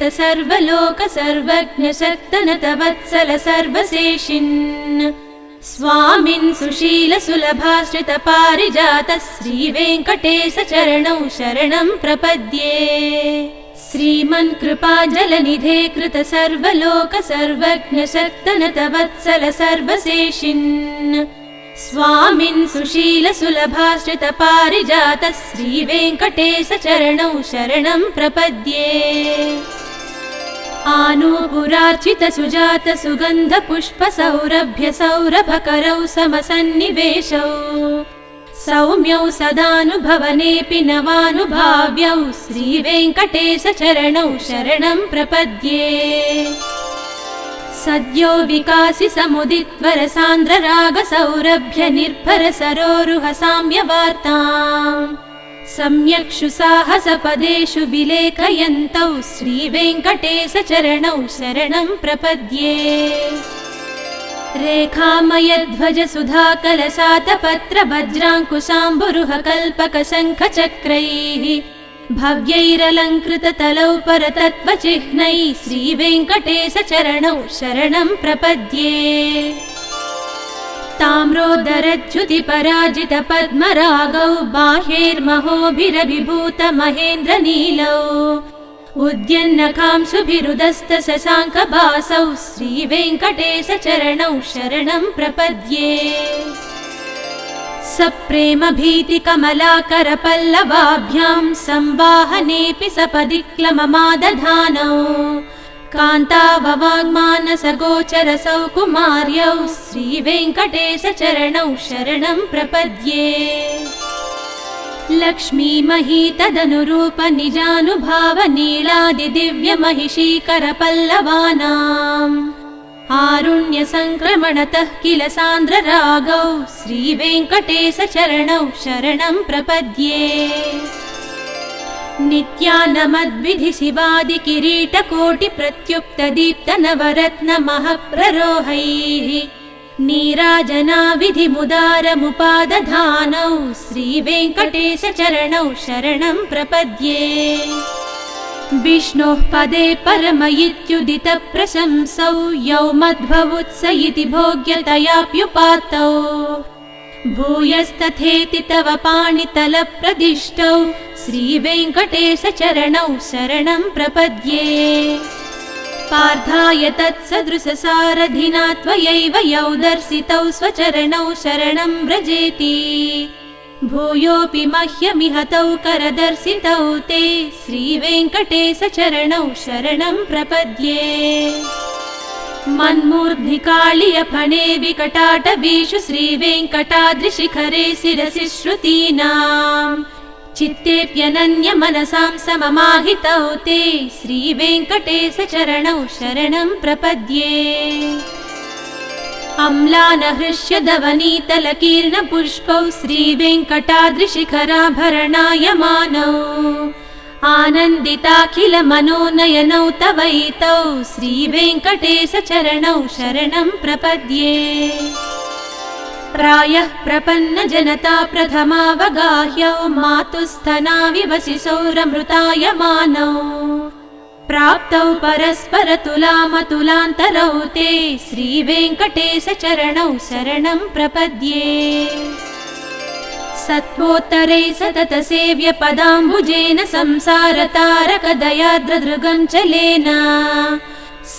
कृत सर्वलोक सर्वज्ञ शक्तनतवत्सल सर्वशेषिन् स्वामिन् सुशील सुलभाश्रित पारिजात श्रीवेङ्कटेश चरणौ शरणं प्रपद्ये। श्रीमन् कृपाजलनिधे कृत सर्वलोक सर्वज्ञ शक्तनतवत्सल सर्वशेषिन् स्वामिन् सुशील सुलभाश्रित पारिजात श्रीवेङ्कटेश चरणौ शरणं प्रपद्ये। आनूपुरार्चित सुजात सुगन्ध पुष्प सौरभ्य सौरभकरौ समसन्निवेशौ सौम्यौ सदानुभवनेऽपि नवानुभाव्यौ श्रीवेङ्कटेश चरणौ शरणं प्रपद्ये। सद्यो विकासि समुदित्वर सान्द्र राग सौरभ्य निर्भर सरोरुह साम्यवार्ताम् सम्यक्षु साहसपदेषु विलेखयन्तौ श्रीवेङ्कटेश चरणौ शरणं प्रपद्ये। रेखामयध्वज सुधाकलशातपत्र वज्राङ्कुशाम्बुरुह कल्पक शङ्ख चक्रैः भव्यैरलङ्कृत तलौ परतत्त्वचिह्नैः श्रीवेङ्कटेश चरणौ शरणं प्रपद्ये। ताम्रोदरच्युति पराजित पद्मरागौ बाह्यैर्महोभिरभिभूत महेन्द्र नीलौ उद्यन्नकांशुभिरुदस्त शशाङ्कभासौ श्रीवेङ्कटेश चरणौ शरणं प्रपद्ये। सप्रेम भीति कमलाकर पल्लवाभ्यां संवाहनेऽपि सपदि क्लममादधानौ कान्ताववाङ्मानस गोचर सौकुमार्यौ श्रीवेङ्कटेश चरणौ शरणं प्रपद्ये। लक्ष्मी मही तदनुरूप निजानुभाव नीलादि दिव्य महिषीकर पल्लवानाम् आरुण्य संक्रमणतः किल सान्द्र रागौ श्रीवेङ्कटेश चरणौ शरणं प्रपद्ये। नित्यानमद्विधि शिवादि किरीटकोटि प्रत्युक्त दीप्त नवरत्न महप्ररोहैः नीराजनाविधि मुदारमुपादधानौ श्रीवेङ्कटेश चरणौ शरणं प्रपद्ये। विष्णोः पदे परम इत्युदित प्रशंसौ यौ मध्ववुत्स इति भोग्यतयाप्युपात्तौ भूयस्तथेति तव पाणितलप्रदिष्टौ श्रीवेङ्कटेश चरणौ शरणं प्रपद्ये। पार्थाय तत्सदृशसारथिना त्वयैव यौ दर्शितौ स्वचरणौ शरणं व्रजेति भूयोऽपि मह्यमिहतौ करदर्शितौ ते श्रीवेङ्कटेश चरणौ शरणं प्रपद्ये। मन्मूर्ध्निकाळियफणे विकटाटवीषु श्रीवेङ्कटाद्रिशिखरे शिरसि श्रुतीनाम् चित्तेऽप्यनन्य मनसां सममाहितौ ते श्रीवेङ्कटेश चरणौ शरणं प्रपद्ये। अम्लानहृष्यदवनीतलकीर्ण पुष्पौ श्रीवेङ्कटाद्रिशिखराभरणायमानौ आनन्दिताखिल मनोनयनौ तवैतौ श्रीवेङ्कटेश चरणौ शरणं प्रपद्ये। प्रायः प्रपन्न जनता प्रथमावगाह्यौ मातुस्तनाविवसिसौरमृतायमानौ प्राप्तौ परस्पर तुलामतुलान्तरौ ते श्रीवेङ्कटेश चरणौ शरणं प्रपद्ये। सत्वोत्तरै सतत सेव्य पदाम्बुजेन संसारतारक दयाद्रदृगं चलेन